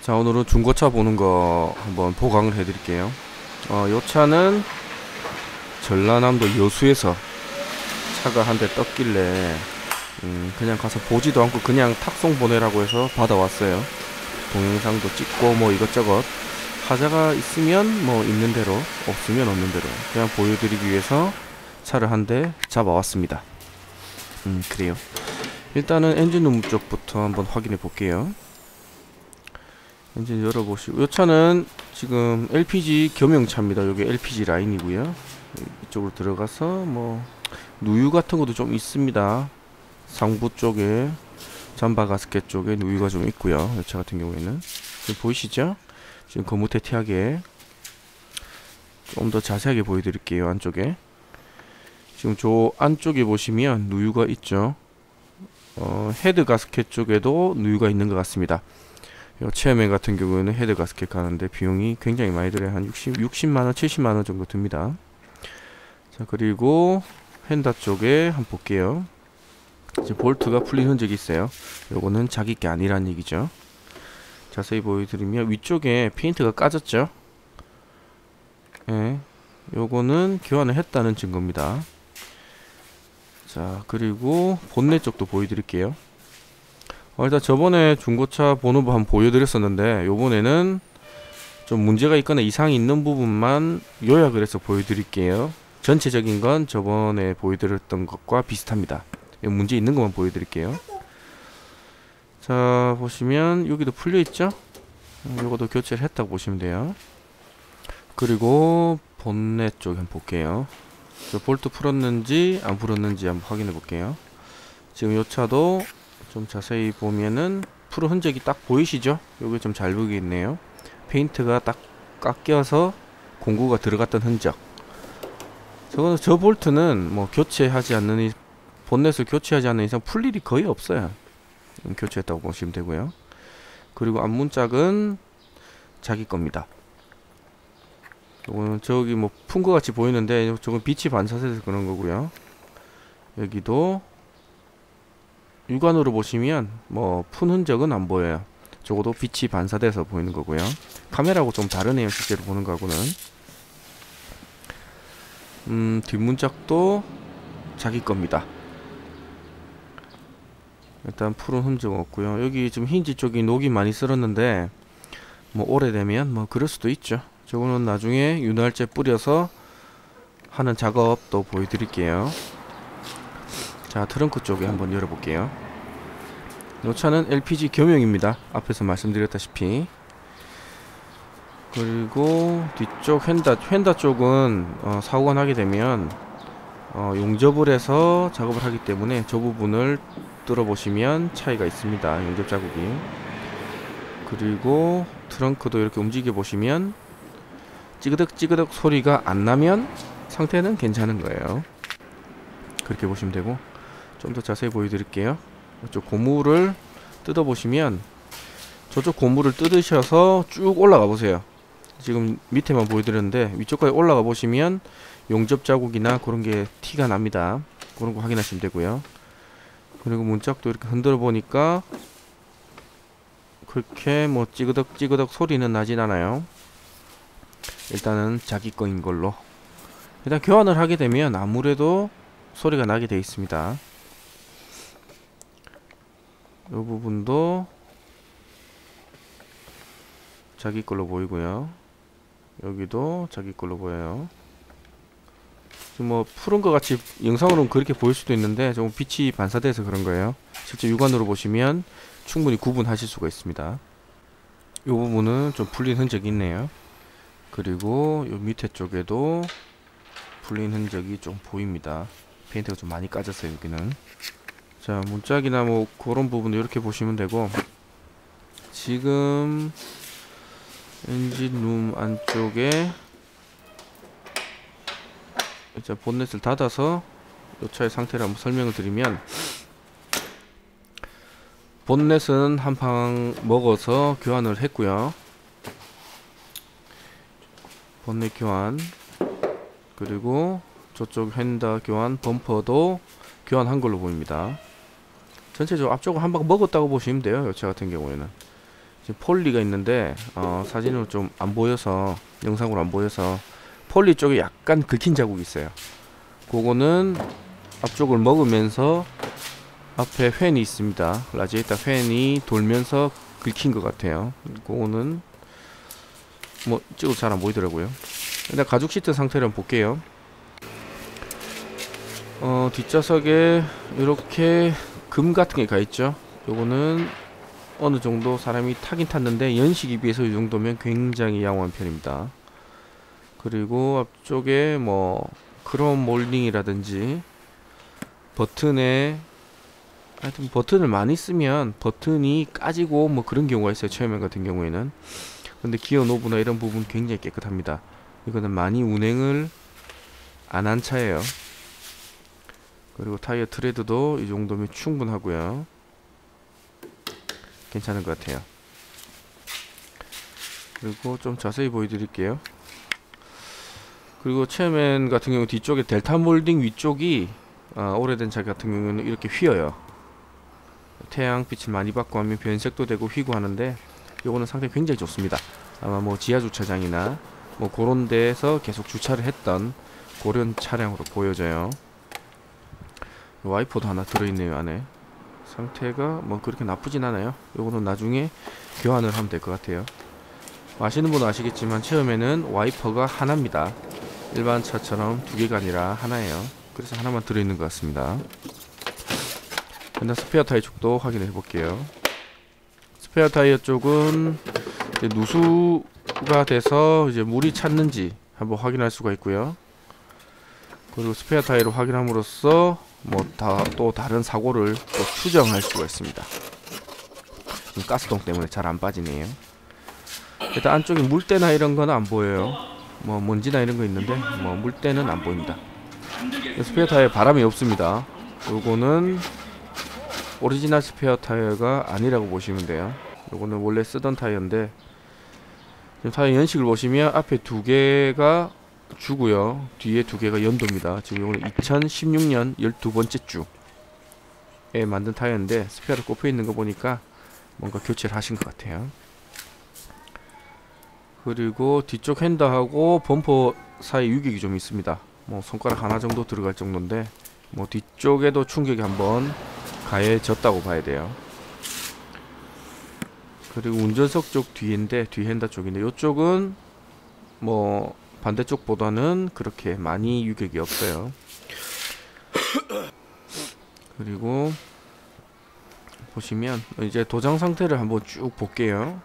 자, 오늘은 중고차 보는 거 한번 보강을 해드릴게요. 요 차는 전라남도 여수에서 차가 한 대 떴길래 그냥 가서 보지도 않고 그냥 탁송 보내라고 해서 받아왔어요. 동영상도 찍고 뭐 이것저것 하자가 있으면 뭐 있는 대로, 없으면 없는 대로 그냥 보여드리기 위해서 차를 한 대 잡아왔습니다. 그래요. 일단은 엔진룸 쪽부터 한번 확인해 볼게요. 엔진 열어보시고, 이 차는 지금 LPG 겸용차입니다. 여기 LPG 라인이고요. 이쪽으로 들어가서 뭐 누유 같은 것도 좀 있습니다. 상부 쪽에, 잠바 가스켓 쪽에 누유가 좀 있고요. 이 차 같은 경우에는 지금 보이시죠? 지금 거무튀튀하게 좀 더 자세하게 보여드릴게요. 안쪽에 지금 저 안쪽에 보시면 누유가 있죠. 헤드 가스켓 쪽에도 누유가 있는 것 같습니다. 체어맨 같은 경우에는 헤드 가스켓 가는데 비용이 굉장히 많이 들어요. 한 60만원, 70만원 정도 듭니다. 자, 그리고 휀다 쪽에 한번 볼게요. 이제 볼트가 풀린 흔적이 있어요. 요거는 자기 게 아니란 얘기죠. 자세히 보여드리면 위쪽에 페인트가 까졌죠. 예, 요거는 교환을 했다는 증거입니다. 자, 그리고 본넷 쪽도 보여드릴게요. 일단 저번에 중고차 보는 법 한번 보여드렸었는데, 요번에는 좀 문제가 있거나 이상이 있는 부분만 요약을 해서 보여드릴게요. 전체적인 건 저번에 보여드렸던 것과 비슷합니다. 문제 있는 것만 보여드릴게요. 자, 보시면 여기도 풀려있죠? 요것도 교체를 했다고 보시면 돼요. 그리고 본넷 쪽 한번 볼게요. 저 볼트 풀었는지 안 풀었는지 한번 확인해 볼게요. 지금 요 차도 좀 자세히 보면은 풀은 흔적이 딱 보이시죠? 여기 좀 잘 보이겠네요. 페인트가 딱 깎여서 공구가 들어갔던 흔적. 저 볼트는 뭐 교체하지 않는 본넷을 교체하지 않는 이상 풀 일이 거의 없어요. 교체했다고 보시면 되고요. 그리고 앞문짝은 자기 겁니다. 요거는 저기 뭐 푼 것 같이 보이는데 저건 빛이 반사돼서 그런 거고요. 여기도 육안으로 보시면 뭐 푼 흔적은 안 보여요. 적어도 빛이 반사돼서 보이는 거고요. 카메라하고 좀 다르네요. 실제로 보는 거하고는. 뒷문짝도 자기 겁니다. 일단 푸른 흔적 없고요. 여기 좀 힌지 쪽이 녹이 많이 쓸었는데 뭐 오래되면 뭐 그럴 수도 있죠. 저거는 나중에 윤활제 뿌려서 하는 작업도 보여드릴게요. 자, 트렁크 쪽에 한번 열어볼게요. 이 차는 LPG 겸용입니다. 앞에서 말씀드렸다시피. 그리고 뒤쪽 휀다 쪽은 사고가 나게 되면 용접을 해서 작업을 하기 때문에 저 부분을 뚫어보시면 차이가 있습니다. 용접 자국이. 그리고 트렁크도 이렇게 움직여 보시면 찌그덕 소리가 안 나면 상태는 괜찮은 거예요. 그렇게 보시면 되고, 좀 더 자세히 보여드릴게요. 이쪽 고무를 뜯어 보시면 저쪽 고무를 뜯으셔서 쭉 올라가 보세요. 지금 밑에만 보여드렸는데 위쪽까지 올라가 보시면 용접 자국이나 그런 게 티가 납니다. 그런 거 확인하시면 되고요. 그리고 문짝도 이렇게 흔들어 보니까 그렇게 뭐 찌그덕 소리는 나진 않아요. 일단은 자기 거인 걸로. 일단 교환을 하게 되면 아무래도 소리가 나게 되어 있습니다. 이 부분도 자기 걸로 보이고요. 여기도 자기 걸로 보여요. 지금 뭐 푸른 것 같이 영상으로는 그렇게 보일 수도 있는데 조금 빛이 반사돼서 그런 거예요. 실제 육안으로 보시면 충분히 구분하실 수가 있습니다. 이 부분은 좀 풀린 흔적이 있네요. 그리고 요 밑에 쪽에도 풀린 흔적이 좀 보입니다. 페인트가 좀 많이 까졌어요. 여기는. 자, 문짝이나 뭐 그런 부분 이렇게 보시면 되고, 지금 엔진룸 안쪽에 이제 본넷을 닫아서 이 차의 상태를 한번 설명을 드리면, 본넷은 한방 먹어서 교환을 했고요. 본넷 교환, 그리고 저쪽 휀다 교환, 범퍼도 교환한 걸로 보입니다. 전체적으로 앞쪽을 한 방 먹었다고 보시면 돼요. 이 차 같은 경우에는 지금 폴리가 있는데 사진으로 좀 안 보여서, 영상으로 안 보여서 폴리 쪽에 약간 긁힌 자국이 있어요. 그거는 앞쪽을 먹으면서 앞에 팬이 있습니다. 라지에이터 팬이 돌면서 긁힌 것 같아요. 그거는 뭐 찍어도 잘 안 보이더라고요. 일단 가죽 시트 상태를 한번 볼게요. 뒷좌석에 이렇게 금 같은 게 가 있죠. 요거는 어느 정도 사람이 타긴 탔는데 연식에 비해서 이 정도면 굉장히 양호한 편입니다. 그리고 앞쪽에 뭐 크롬 몰딩이라든지 버튼에, 하여튼 버튼을 많이 쓰면 버튼이 까지고 뭐 그런 경우가 있어요. 체어맨 같은 경우에는. 근데 기어 노브나 이런 부분 굉장히 깨끗합니다. 이거는 많이 운행을 안 한 차예요. 그리고 타이어 트레드도 이 정도면 충분하고요. 괜찮은 것 같아요. 그리고 좀 자세히 보여드릴게요. 그리고 체어맨 같은 경우 뒤쪽에 델타 몰딩 위쪽이 오래된 차 같은 경우는 이렇게 휘어요. 태양빛을 많이 받고 하면 변색도 되고 휘고 하는데 요거는 상태 굉장히 좋습니다. 아마 뭐 지하 주차장이나 뭐 그런 데에서 계속 주차를 했던 그런 차량으로 보여져요. 와이퍼도 하나 들어있네요. 안에 상태가 뭐 그렇게 나쁘진 않아요. 요거는 나중에 교환을 하면 될 것 같아요. 아시는 분은 아시겠지만 체험에는 와이퍼가 하나입니다. 일반 차처럼 두 개가 아니라 하나예요. 그래서 하나만 들어있는 것 같습니다. 일단 스페어 타이어 쪽도 확인해 볼게요. 스페어 타이어 쪽은 이제 누수가 돼서 이제 물이 찼는지 한번 확인할 수가 있고요. 그리고 스페어 타이어를 확인함으로써 뭐 또 다른 사고를 또 추정할 수가 있습니다. 가스통 때문에 잘 안 빠지네요. 일단 안쪽에 물때나 이런 거는 안 보여요. 뭐 먼지나 이런 거 있는데 뭐 물때는 안 보입니다. 스페어 타이어에 바람이 없습니다. 요거는 오리지널 스페어 타이어가 아니라고 보시면 돼요. 요거는 원래 쓰던 타이어인데 지금 타이어 연식을 보시면 앞에 두 개가 주고요. 뒤에 두 개가 연도입니다. 지금 이거는 2016년 12번째 주에 만든 타이어인데 스페어를 꼽혀 있는 거 보니까 뭔가 교체를 하신 것 같아요. 그리고 뒤쪽 핸들하고 범퍼 사이 유격이 좀 있습니다. 뭐 손가락 하나 정도 들어갈 정도인데 뭐 뒤쪽에도 충격이 한번 가해졌다고 봐야 돼요. 그리고 운전석 쪽 뒤인데 뒤 핸들 쪽인데 이쪽은 뭐 반대쪽보다는 그렇게 많이 유격이 없어요. 그리고 보시면 이제 도장 상태를 한번 쭉 볼게요.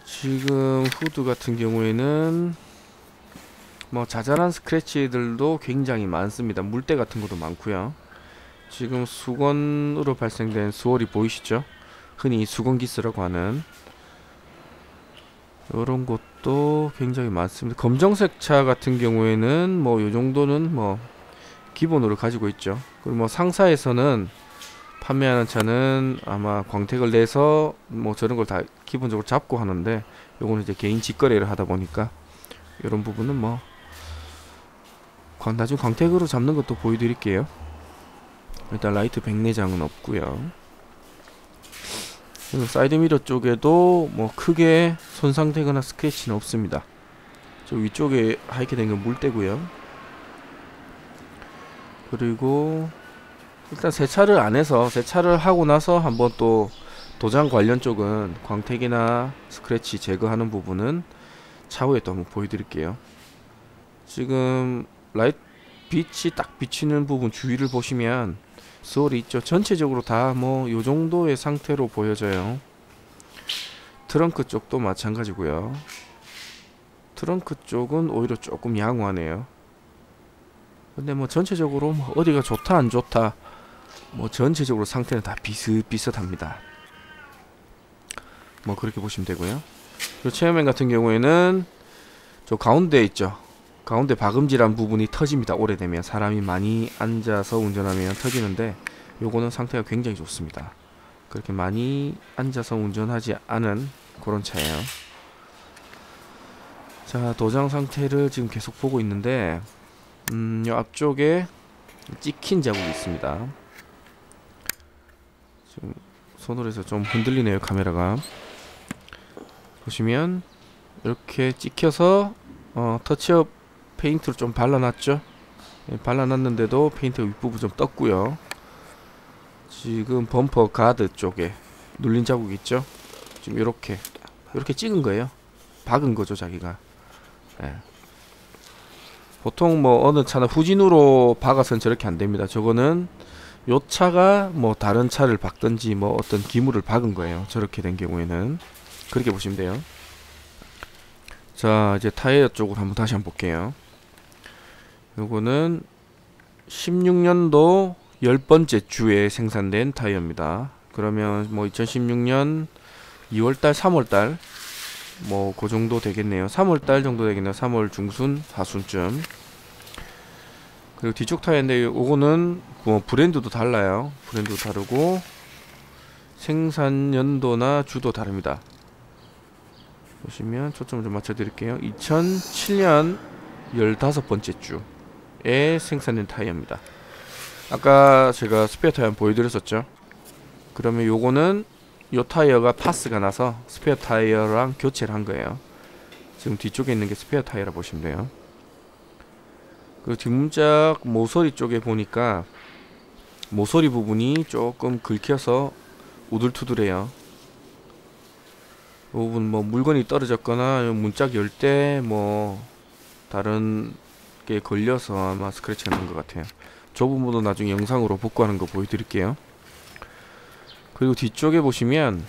지금 후드 같은 경우에는 뭐 자잘한 스크래치들도 굉장히 많습니다. 물때 같은 것도 많고요. 지금 수건으로 발생된 수월이 보이시죠? 흔히 수건기스라고 하는 이런 것도 굉장히 많습니다. 검정색 차 같은 경우에는 뭐 요정도는 뭐 기본으로 가지고 있죠. 그리고 뭐 상사에서는 판매하는 차는 아마 광택을 내서 뭐 저런 걸 다 기본적으로 잡고 하는데 요거는 이제 개인 직거래를 하다 보니까 이런 부분은 뭐 나중에 광택으로 잡는 것도 보여드릴게요. 일단 라이트 백내장은 없고요. 사이드미러 쪽에도 뭐 크게 손상되거나 스크래치는 없습니다. 저 위쪽에 하얗게 된 건 물때고요. 그리고 일단 세차를 안 해서 세차를 하고 나서 한번 또 도장 관련 쪽은 광택이나 스크래치 제거하는 부분은 차후에 또 한번 보여드릴게요. 지금 라이트 빛이 딱 비치는 부분 주위를 보시면 스월이 있죠. 전체적으로 다 뭐 요정도의 상태로 보여져요. 트렁크 쪽도 마찬가지고요. 트렁크 쪽은 오히려 조금 양호하네요. 근데 뭐 전체적으로 뭐 어디가 좋다 안 좋다 뭐 전체적으로 상태는 다 비슷비슷합니다. 뭐 그렇게 보시면 되고요. 그리고 체어맨 같은 경우에는 저 가운데 있죠. 가운데 박음질한 부분이 터집니다. 오래되면 사람이 많이 앉아서 운전하면 터지는데 요거는 상태가 굉장히 좋습니다. 그렇게 많이 앉아서 운전하지 않은 그런 차예요. 자, 도장 상태를 지금 계속 보고 있는데 요 앞쪽에 찍힌 자국이 있습니다. 지금 손으로 해서 좀 흔들리네요 카메라가. 보시면 이렇게 찍혀서 터치업 페인트를 좀 발라놨죠. 예, 발라놨는데도 페인트가 윗부분 좀 떴고요. 지금 범퍼 가드 쪽에 눌린 자국 있죠. 지금 이렇게 찍은 거예요. 박은 거죠 자기가. 예. 보통 뭐 어느 차나 후진으로 박아서는 저렇게 안 됩니다. 저거는 요 차가 뭐 다른 차를 박든지 뭐 어떤 기물을 박은 거예요. 저렇게 된 경우에는 그렇게 보시면 돼요. 자, 이제 타이어 쪽으로 한번 다시 한번 볼게요. 요거는 16년도 10번째 주에 생산된 타이어입니다. 그러면 뭐 2016년 2월달 3월달 뭐 그 정도 되겠네요. 3월달 정도 되겠네요. 3월 중순 하순쯤. 그리고 뒤쪽 타이어인데 요거는 뭐 브랜드도 달라요. 브랜드도 다르고 생산 연도나 주도 다릅니다. 보시면 초점을 좀 맞춰 드릴게요. 2007년 15번째 주에 생산된 타이어입니다. 아까 제가 스페어 타이어 보여드렸었죠. 그러면 요거는 요 타이어가 파스가 나서 스페어 타이어랑 교체를 한 거예요. 지금 뒤쪽에 있는 게 스페어 타이어라 보시면 돼요. 그 뒷문짝 모서리 쪽에 보니까 모서리 부분이 조금 긁혀서 우둘투둘해요. 이 부분 뭐 물건이 떨어졌거나 문짝 열 때 뭐 다른 게 걸려서 아마 스크래치가 난 것 같아요. 저 부분도 나중에 영상으로 복구하는 거 보여드릴게요. 그리고 뒤쪽에 보시면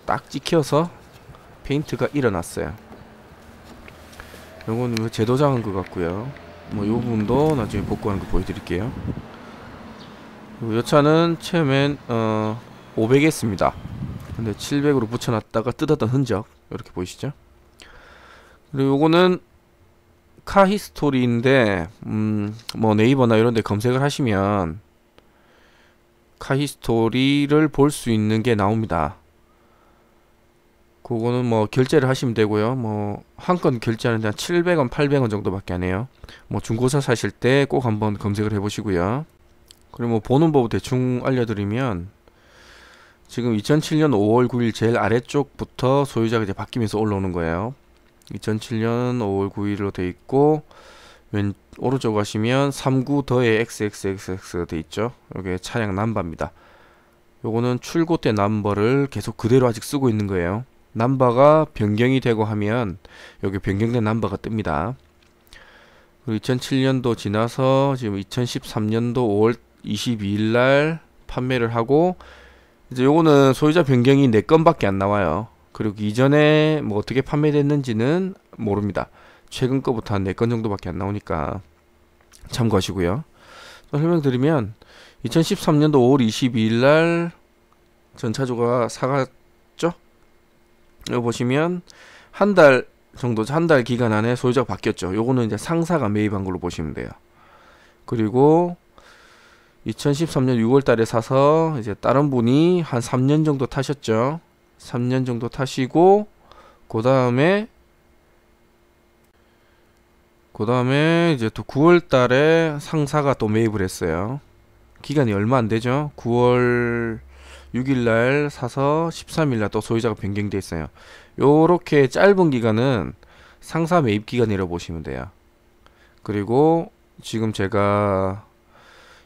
딱 찍혀서 페인트가 일어났어요. 요거는 뭐 재도장한 것 같고요. 뭐 요 부분도 나중에 복구하는 거 보여드릴게요. 그리고 요 차는 처음엔 500S입니다. 근데 700으로 붙여놨다가 뜯었던 흔적 이렇게 보이시죠? 그리고 요거는 카히스토리인데 뭐 네이버나 이런데 검색을 하시면 카히스토리를 볼 수 있는 게 나옵니다. 그거는 뭐 결제를 하시면 되고요. 뭐 한 건 결제하는데 한 700원, 800원 정도밖에 안 해요. 뭐 중고차 사실 때 꼭 한번 검색을 해보시고요. 그리고 뭐 보는 법 대충 알려드리면 지금 2007년 5월 9일 제일 아래쪽부터 소유자가 이제 바뀌면서 올라오는 거예요. 2007년 5월 9일로 돼 있고 오른쪽 가시면 39 더에 XXXX 돼 있죠. 이게 차량 넘버입니다. 요거는 출고 때 넘버를 계속 그대로 아직 쓰고 있는 거예요. 넘버가 변경이 되고 하면 여기 변경된 넘버가 뜹니다. 그리고 2007년도 지나서 지금 2013년도 5월 22일 날 판매를 하고 이제 요거는 소유자 변경이 4건밖에 안 나와요. 그리고 이전에 뭐 어떻게 판매됐는지는 모릅니다. 최근 거부터 한 4건 정도밖에 안 나오니까 참고하시고요. 설명드리면 2013년도 5월 22일 날 전차주가 사갔죠? 여기 보시면 한 달 정도, 한 달 기간 안에 소유자가 바뀌었죠. 요거는 이제 상사가 매입한 걸로 보시면 돼요. 그리고 2013년 6월 달에 사서 이제 다른 분이 한 3년 정도 타셨죠. 3년 정도 타시고 그 다음에 이제 또 9월 달에 상사가 또 매입을 했어요. 기간이 얼마 안 되죠. 9월 6일 날 사서 13일 날 또 소유자가 변경돼 있어요. 요렇게 짧은 기간은 상사 매입 기간이라고 보시면 돼요. 그리고 지금 제가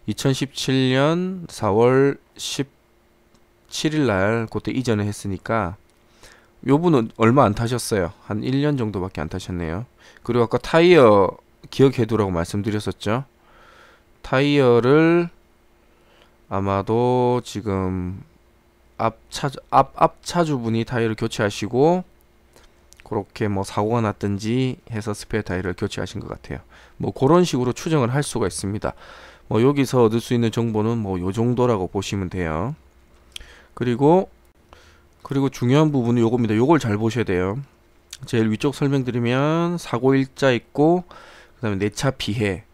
2017년 4월 17일 날 그때 이전을 했으니까 요분은 얼마 안 타셨어요. 한 1년 정도밖에 안 타셨네요. 그리고 아까 타이어 기억해두라고 말씀드렸었죠. 타이어를 아마도 지금 앞 차주분이 타이어를 교체하시고 그렇게 뭐 사고가 났든지 해서 스페어 타이어를 교체하신 것 같아요. 뭐 그런 식으로 추정을 할 수가 있습니다. 뭐 여기서 얻을 수 있는 정보는 뭐 요 정도라고 보시면 돼요. 그리고 중요한 부분은 요겁니다. 요걸 잘 보셔야 돼요. 제일 위쪽 설명드리면 사고 일자 있고 그 다음에 내차 피해,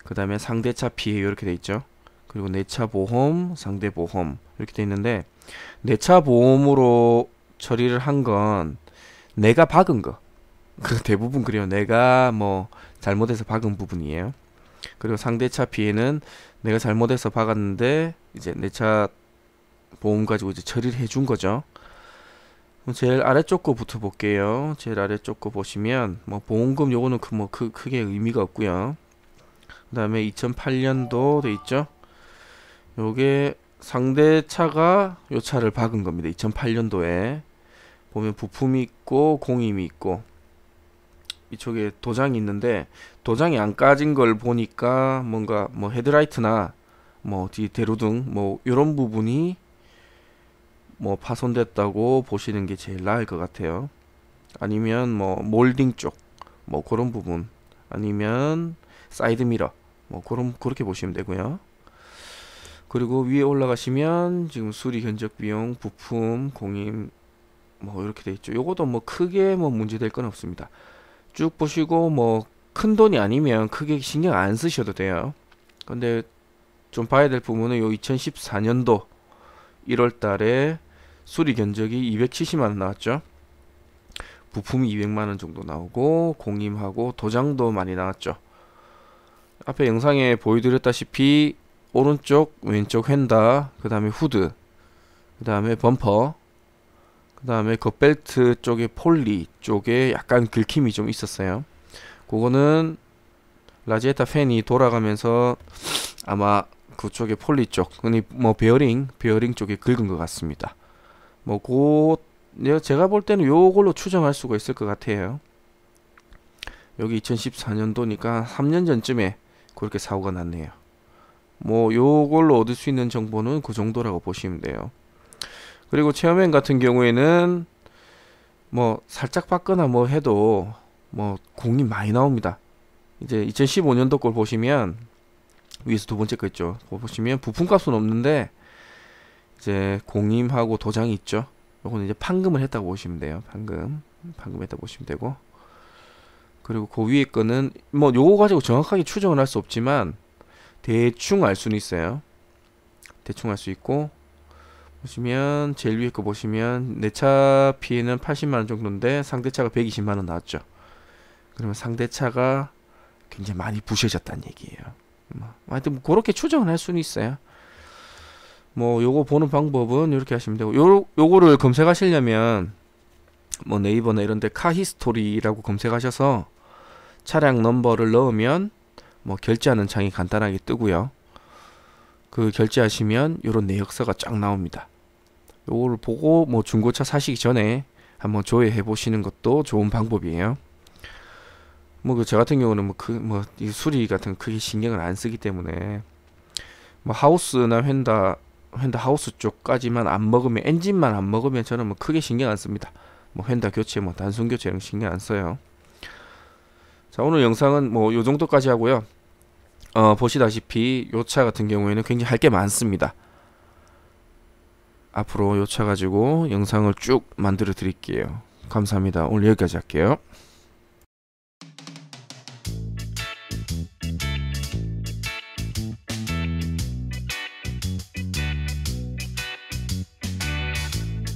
그 다음에 상대차 피해 이렇게 돼 있죠. 그리고 내차 보험, 상대 보험 이렇게 돼 있는데 내차 보험으로 처리를 한 건 내가 박은 거, 그 대부분 그래요. 내가 뭐 잘못해서 박은 부분이에요. 그리고 상대차 피해는 내가 잘못해서 박았는데 이제 내 차 보험 가지고 이제 처리를 해준 거죠. 그럼 제일 아래쪽 거부터 볼게요. 제일 아래쪽 거 보시면 뭐 보험금 요거는 크게 의미가 없고요. 그 다음에 2008년도 돼 있죠. 요게 상대차가 요 차를 박은 겁니다. 2008년도에 보면 부품이 있고 공임이 있고 이쪽에 도장이 있는데 도장이 안 까진 걸 보니까 뭔가 뭐 헤드라이트나 뭐 뒤 대로등 뭐 요런 부분이 뭐 파손됐다고 보시는 게 제일 나을 것 같아요. 아니면 뭐 몰딩 쪽 뭐 그런 부분, 아니면 사이드 미러 뭐 그렇게 보시면 되고요. 그리고 위에 올라가시면 지금 수리 견적 비용, 부품, 공임 뭐 이렇게 돼 있죠. 요것도 뭐 크게 뭐 문제될 건 없습니다. 쭉 보시고 뭐 큰 돈이 아니면 크게 신경 안 쓰셔도 돼요. 근데 좀 봐야 될 부분은 요 2014년도 1월 달에 수리 견적이 270만원 나왔죠. 부품이 200만원 정도 나오고 공임하고 도장도 많이 나왔죠. 앞에 영상에 보여드렸다시피 오른쪽 왼쪽 휀다, 그 다음에 후드, 그 다음에 범퍼, 그 다음에 겉벨트 쪽에 폴리 쪽에 약간 긁힘이 좀 있었어요. 그거는 라지에타 팬이 돌아가면서 아마 그쪽에 폴리 쪽, 뭐 베어링 쪽에 긁은 것 같습니다. 제가 볼 때는 요걸로 추정할 수가 있을 것 같아요. 여기 2014년도니까 3년 전쯤에 그렇게 사고가 났네요. 뭐 요걸로 얻을 수 있는 정보는 그 정도라고 보시면 돼요. 그리고 체어맨 같은 경우에는 뭐 살짝 받거나 뭐 해도 뭐 공이 많이 나옵니다. 이제 2015년도 걸 보시면 위에서 두 번째 거 있죠. 그거 보시면 부품값은 없는데 이제 공임하고 도장이 있죠. 요거는 이제 판금을 했다고 보시면 돼요. 판금했다고 보시면 되고, 그리고 그 위에 거는 뭐 요거 가지고 정확하게 추정을 할 수 없지만 대충 알 수는 있어요. 대충 알 수 있고, 보시면 제일 위에 거 보시면 내 차 피해는 80만원 정도인데 상대차가 120만원 나왔죠. 그러면 상대차가 굉장히 많이 부셔졌다는 얘기예요. 하여튼 뭐 그렇게 추정을 할 수는 있어요. 뭐 요거 보는 방법은 이렇게 하시면 되고, 요거를 검색하시려면 뭐 네이버나 이런데 카히스토리라고 검색하셔서 차량 넘버를 넣으면 뭐 결제하는 창이 간단하게 뜨고요. 그 결제하시면 요런 내역서가 쫙 나옵니다. 요거를 보고 뭐 중고차 사시기 전에 한번 조회해 보시는 것도 좋은 방법이에요. 뭐 저 같은 경우는 이 수리 같은 거 크게 신경을 안 쓰기 때문에 뭐 하우스나 휀다 하우스 쪽까지만 안 먹으면, 엔진만 안 먹으면 저는 뭐 크게 신경 안 씁니다. 뭐 휀다 교체, 뭐 단순 교체 이런 거 신경 안 써요. 자, 오늘 영상은 뭐 요 정도까지 하고요. 보시다시피 요 차 같은 경우에는 굉장히 할 게 많습니다. 앞으로 요 차 가지고 영상을 쭉 만들어 드릴게요. 감사합니다. 오늘 여기까지 할게요.